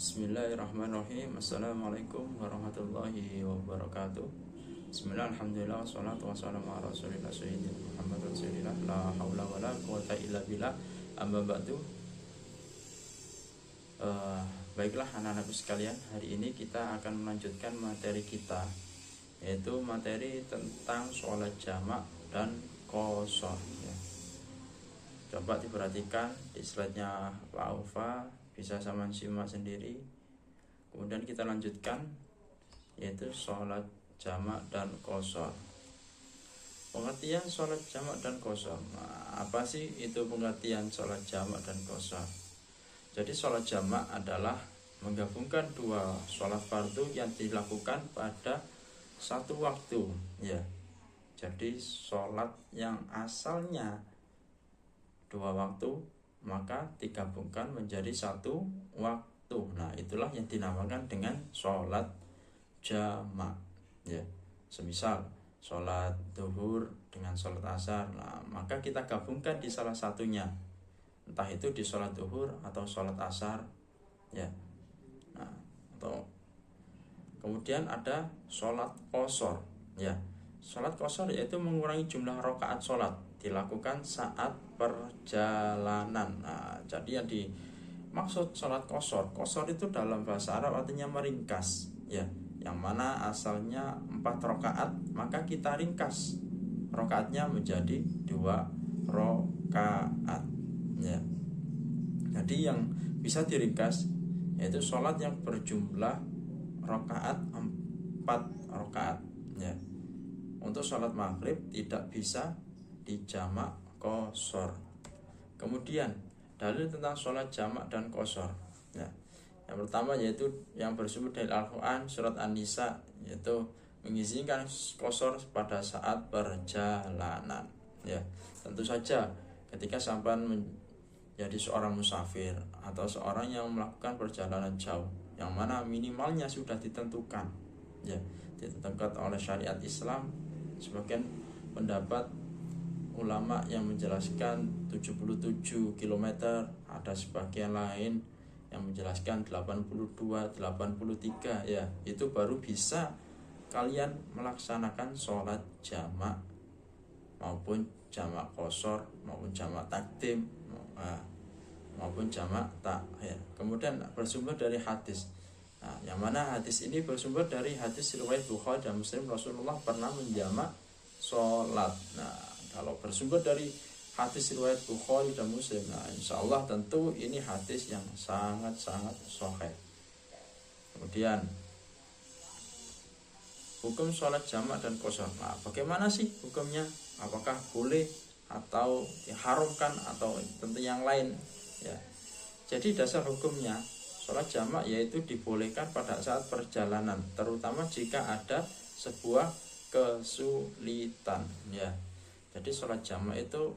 Bismillahirrahmanirrahim. Assalamualaikum warahmatullahi wabarakatuh. Bismillah, alhamdulillah, wassalatu wassalamu ala rasulillah sayyidina Muhammad rasulillah, la hawla wa la quwata illa billah, amma ba'du. Baiklah anak-anak sekalian, hari ini kita akan melanjutkan materi kita, yaitu materi tentang sholat jamak dan qashar ya. Coba diperhatikan di slide-nya Pak Aufa, bisa sama simak sendiri. Kemudian kita lanjutkan, yaitu sholat jamak dan qashar. Pengertian sholat jamak dan qashar. Nah, apa sih itu pengertian sholat jamak dan qashar? Jadi sholat jamak adalah menggabungkan dua sholat fardu yang dilakukan pada satu waktu ya. Jadi sholat yang asalnya dua waktu maka digabungkan menjadi satu waktu. Nah, itulah yang dinamakan dengan sholat jamak ya. Semisal sholat duhur dengan sholat asar, nah, maka kita gabungkan di salah satunya, entah itu di sholat duhur atau sholat asar ya. Nah, atau kemudian ada sholat qashar ya. Sholat qashar yaitu mengurangi jumlah rakaat sholat, dilakukan saat perjalanan. Nah, jadi yang dimaksud sholat qashar, qashar itu dalam bahasa Arab artinya meringkas ya. Yang mana asalnya 4 rakaat, maka kita ringkas rakaatnya menjadi 2 rakaat ya. Jadi yang bisa diringkas yaitu sholat yang berjumlah rakaat 4 rakaat ya. Untuk sholat maghrib tidak bisa dijamak qashar. Kemudian dalil tentang sholat jamak dan qashar ya. Yang pertama yaitu yang bersumber dari Al-Quran surat An-Nisa, yaitu mengizinkan qashar pada saat perjalanan ya. Tentu saja ketika sampai menjadi seorang musafir atau seorang yang melakukan perjalanan jauh, yang mana minimalnya sudah ditentukan ya, ditentukan oleh syariat Islam. Sebagian pendapat ulama yang menjelaskan 77 km, ada sebagian lain yang menjelaskan 82, 83 ya. Itu baru bisa kalian melaksanakan sholat jamak maupun jamak qashar maupun jamak takdim maupun jamak takhir. Kemudian bersumber dari hadis. Nah, yang mana hadis ini bersumber dari hadis riwayat Bukhari dan Muslim, Rasulullah pernah menjamak sholat. Nah, kalau bersumber dari hadis riwayat Bukhari dan Muslim, nah insya Allah tentu ini hadis yang sangat-sangat sahih. Kemudian hukum sholat jamak dan qashar. Nah, bagaimana sih hukumnya? Apakah boleh atau diharamkan atau tentu yang lain ya. Jadi dasar hukumnya sholat jamak yaitu dibolehkan pada saat perjalanan, terutama jika ada sebuah kesulitan ya. Jadi sholat jamak itu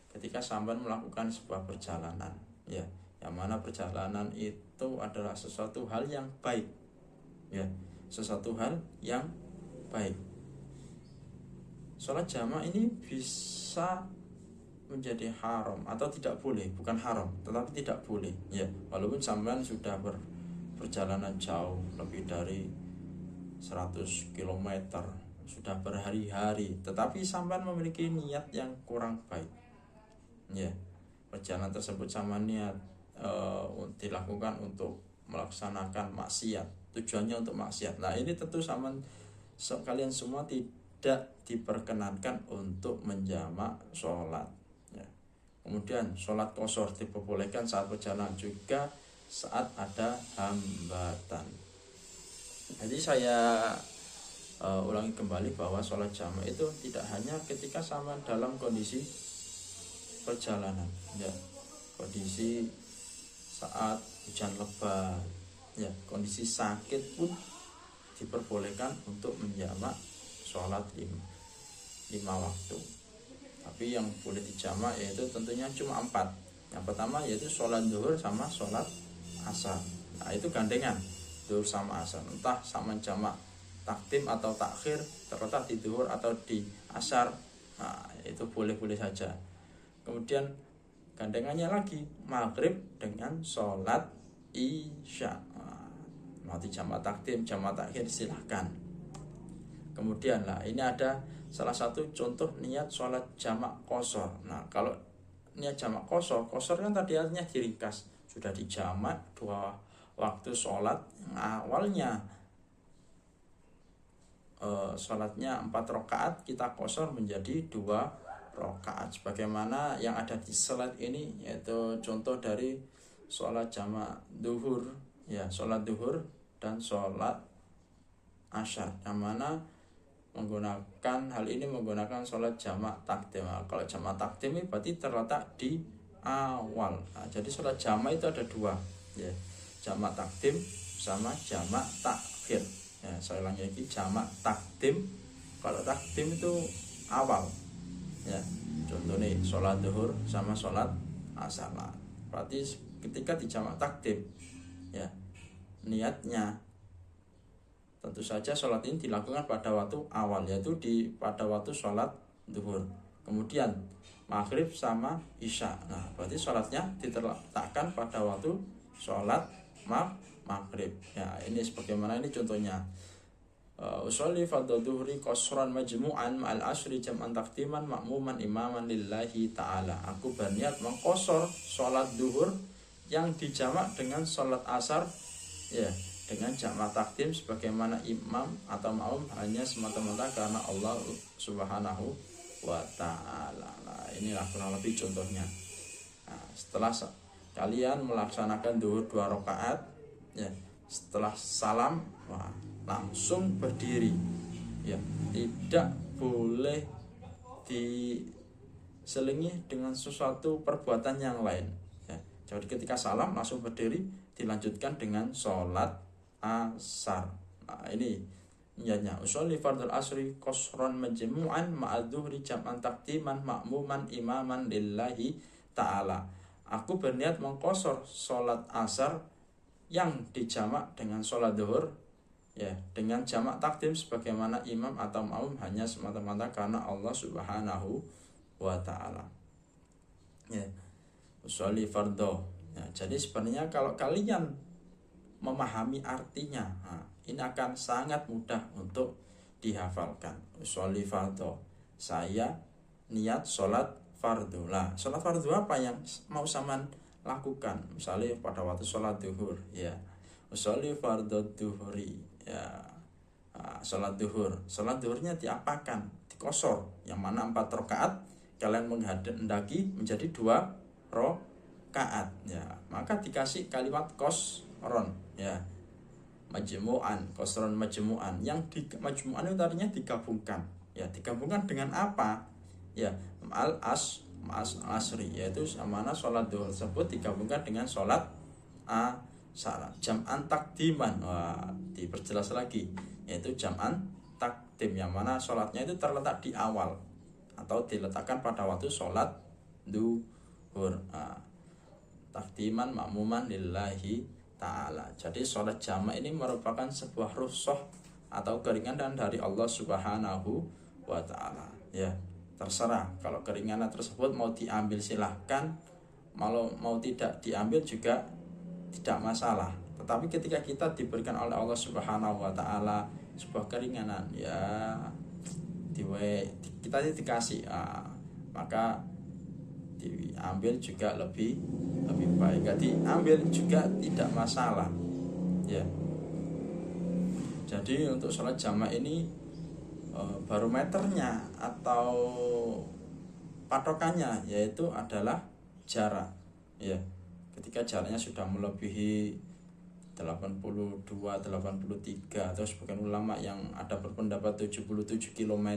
ketika sampean melakukan sebuah perjalanan ya, yang mana perjalanan itu adalah sesuatu hal yang baik ya, sesuatu hal yang baik. Sholat jamak ini bisa menjadi haram atau tidak boleh, bukan haram tetapi tidak boleh ya. Walaupun sampean sudah perjalanan jauh lebih dari 100 km, sudah berhari-hari, tetapi sampean memiliki niat yang kurang baik ya. Perjalanan tersebut sama niat dilakukan untuk melaksanakan maksiat, tujuannya untuk maksiat. Nah, ini tentu sama kalian semua tidak diperkenankan untuk menjamak sholat ya. Kemudian sholat qashar diperbolehkan saat perjalanan, juga saat ada hambatan. Jadi saya ulangi kembali bahwa sholat jamak itu tidak hanya ketika sama dalam kondisi perjalanan ya, kondisi saat hujan lebat ya, kondisi sakit pun diperbolehkan untuk menjamak sholat 5 waktu. Tapi yang boleh dijamak yaitu tentunya cuma 4. Yang pertama yaitu sholat duhur sama sholat asar. Nah, itu gandengan duhur sama asar, entah sama jamak takdim atau takhir, terletak di duhur atau di asar. Nah, itu boleh-boleh saja. Kemudian gandengannya lagi maghrib dengan sholat isya. Mau di jamak takdim, jamak takhir silahkan. Kemudian lah ini ada salah satu contoh niat sholat jamak qashar. Nah kalau niat jamak qashar kan tadi artinya diringkas, sudah dijamak dua waktu sholat yang awalnya sholatnya 4 rakaat, kita qashar menjadi 2 rakaat sebagaimana yang ada di slide ini, yaitu contoh dari sholat jamak duhur, ya sholat duhur dan sholat asyar, yang mana menggunakan hal ini menggunakan sholat jamak takdim. Kalau jamak takdim ini berarti terletak di awal. Nah, jadi sholat jamak itu ada 2, ya, jamak takdim sama jamak takhir. Ya, saya ulangi lagi, jamak takdim. Kalau takdim itu awal, ya, contoh nih sholat duhur sama sholat asar. Berarti ketika di jamak takdim, ya, niatnya tentu saja sholat ini dilakukan pada waktu awal, yaitu pada waktu sholat duhur. Kemudian maghrib sama isya. Nah, berarti sholatnya diletakkan pada waktu sholat maghrib. Ya, ini sebagaimana ini contohnya. Usolli fardhu dhuhri qashran majmu'an ma'al asri jam'an takdiman ma'muman imaman lillahi ta'ala. Aku berniat mengqashar sholat duhur yang dijamak dengan sholat asar, ya, dengan jamak takdim sebagaimana imam atau ma'mum hanya semata-mata karena Allah Subhanahu wa ta'ala. Nah, inilah kurang lebih contohnya. Nah, setelah kalian melaksanakan duhur 2 rakaat, ya, setelah salam, langsung berdiri, ya, tidak boleh diselingi dengan sesuatu perbuatan yang lain, ya. Jadi ketika salam langsung berdiri, dilanjutkan dengan sholat asar. Nah, ini niatnya usolli fardul asri qashran majmu'an ma'al dhuhri jam'an takdiman ma'muman imaman lillahi ta'ala. Aku berniat mengqashar sholat asar yang dijamak dengan sholat duhur, ya, dengan jamak takdim sebagaimana imam atau ma'mum hanya semata-mata karena Allah Subhanahu wa ta'ala, ya, usolli fardhu. Ya, jadi sebenarnya kalau kalian memahami artinya, ini akan sangat mudah untuk dihafalkan. Usolli fardhu, saya niat sholat fardu. Lah, sholat fardu apa yang mau saman lakukan? Misalnya pada waktu sholat duhur, ya, usolli fardhu duhuri, ya, sholat duhur. Sholat duhurnya diapakan? Dikosor, yang mana 4 rakaat kalian menghendaki menjadi 2 rakaat, ya, maka dikasih kalimat qashron, ya, majmu'an, qashron majmu'an. Yang di majmu'an itu artinya digabungkan, ya, digabungkan dengan apa? Ya, al asri, yaitu mana sholat duhur tersebut digabungkan dengan sholat asar jam'an takdiman. Diperjelas lagi, yaitu jam'an takdim, yang mana sholatnya itu terletak di awal atau diletakkan pada waktu sholat duhur. Takdiman ma'muman lillahi ta'ala. Jadi sholat jamak ini merupakan sebuah rukhsah atau keringanan dari Allah Subhanahu wa ta'ala, ya. Terserah, kalau keringanan tersebut mau diambil silahkan, mau tidak diambil juga tidak masalah. Tetapi ketika kita diberikan oleh Allah Subhanahu wa ta'ala sebuah keringanan, ya, kita dikasih, maka diambil juga lebih baik. Gak diambil juga tidak masalah, ya. Jadi untuk sholat jamak ini barometernya atau patokannya yaitu adalah jarak, ya. Ketika jaraknya sudah melebihi 82, 83 atau sebagian ulama yang ada berpendapat 77 km,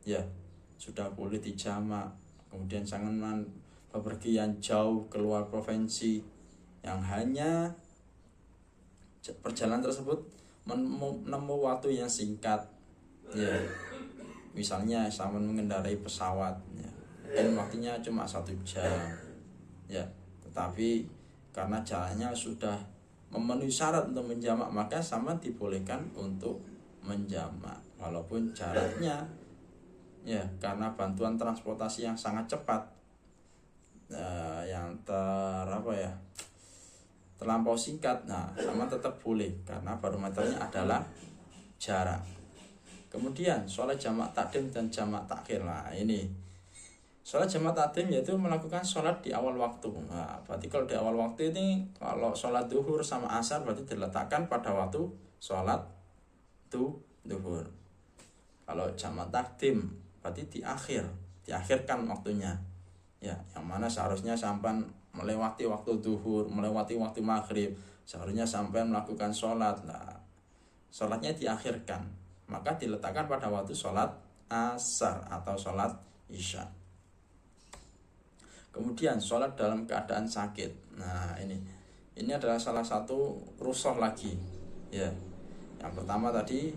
ya, sudah boleh dijamak. Kemudian jangan bepergian jauh keluar provinsi yang hanya perjalanan tersebut menempuh waktu yang singkat, ya, misalnya sama mengendarai pesawat, ya, dan waktunya cuma 1 jam, ya, tetapi karena jalannya sudah memenuhi syarat untuk menjamak, maka sama dibolehkan untuk menjamak walaupun jaraknya, ya, karena bantuan transportasi yang sangat cepat, yang terlampau singkat, nah sama tetap boleh karena barometernya adalah jarak. Kemudian sholat jamak takdim dan jamak takhir. Nah ini sholat jamak takdim yaitu melakukan sholat di awal waktu. Nah, berarti kalau di awal waktu ini, kalau sholat duhur sama asar berarti diletakkan pada waktu sholat duhur. Kalau jamak takdim berarti diakhirkan waktunya. Ya, yang mana seharusnya sampai melewati waktu duhur, melewati waktu maghrib, seharusnya sampai melakukan sholat. Nah, sholatnya diakhirkan, maka diletakkan pada waktu sholat asar atau sholat isya. Kemudian sholat dalam keadaan sakit. Nah ini adalah salah satu rukhsah lagi. Ya, yang pertama tadi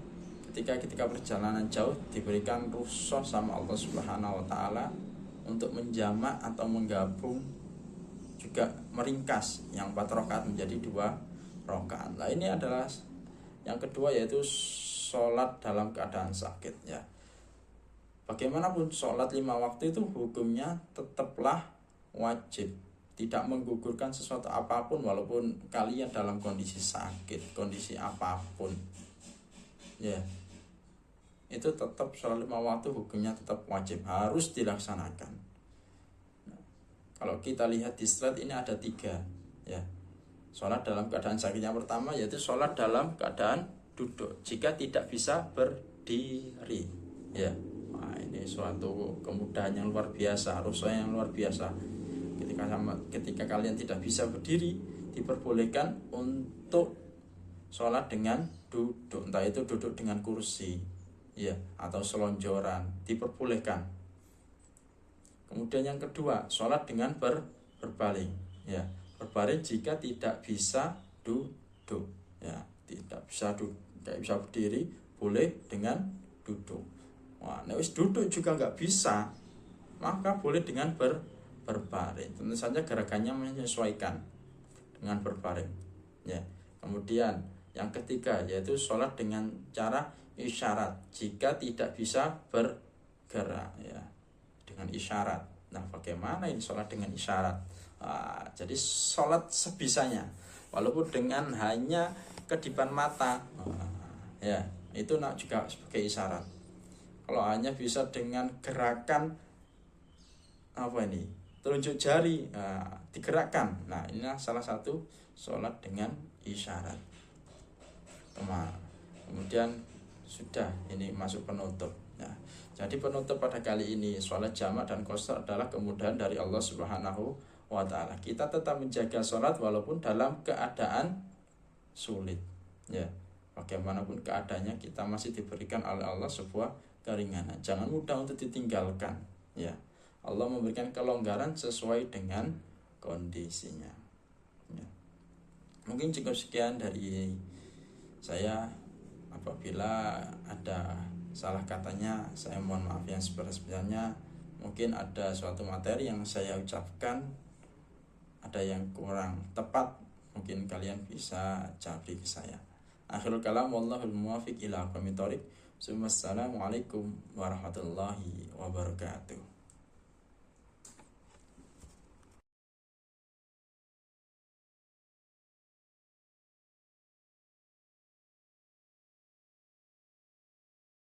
ketika perjalanan jauh diberikan rukhsah sama Allah Subhanahu Wa Taala untuk menjamak atau menggabung, juga meringkas yang 4 rakaat menjadi 2 rakaat. Nah ini adalah yang kedua, yaitu sholat dalam keadaan sakit. Ya, bagaimanapun sholat 5 waktu itu hukumnya tetaplah wajib, tidak menggugurkan sesuatu apapun walaupun kalian dalam kondisi sakit, kondisi apapun. Ya, itu tetap sholat 5 waktu hukumnya tetap wajib, harus dilaksanakan. Nah, kalau kita lihat di slide ini ada 3, ya. Sholat dalam keadaan sakit yang pertama yaitu sholat dalam keadaan duduk jika tidak bisa berdiri. Ya, nah, ini suatu kemudahan yang luar biasa, rukhsah yang luar biasa. Ketika kalian tidak bisa berdiri, diperbolehkan untuk sholat dengan duduk, entah itu duduk dengan kursi, ya, atau selonjoran, diperbolehkan. Kemudian yang kedua, sholat dengan berbaring, ya, berbaring jika tidak bisa duduk, ya, tidak bisa berdiri, boleh dengan duduk. Wah, wis duduk juga nggak bisa, maka boleh dengan berbaring. Tentu saja gerakannya menyesuaikan dengan berbaring, ya. Kemudian yang ketiga yaitu sholat dengan cara isyarat jika tidak bisa bergerak, ya, dengan isyarat. Nah, bagaimana ini sholat dengan isyarat? Jadi sholat sebisanya, walaupun dengan hanya kedipan mata, ya, itu juga sebagai isyarat. Kalau hanya bisa dengan gerakan telunjuk jari, digerakkan, nah inilah salah satu sholat dengan isyarat. Kemudian sudah, ini masuk penutup, ya. Jadi penutup pada kali ini, sholat jamak dan qashar adalah kemudahan dari Allah Subhanahu Wa Ta'ala. Kita tetap menjaga sholat walaupun dalam keadaan sulit, ya. Bagaimanapun keadaannya, kita masih diberikan oleh Allah sebuah keringanan. Jangan mudah untuk ditinggalkan, ya. Allah memberikan kelonggaran sesuai dengan kondisinya, ya. Mungkin cukup sekian dari saya. Apabila ada salah katanya, saya mohon maaf yang sebesar-besarnya. Mungkin ada suatu materi yang saya ucapkan ada yang kurang tepat, mungkin kalian bisa jawab ke saya. Akhirul kalam, wallahul muwaffiq ila aqwamit thoriq. Assalamualaikum warahmatullahi wabarakatuh.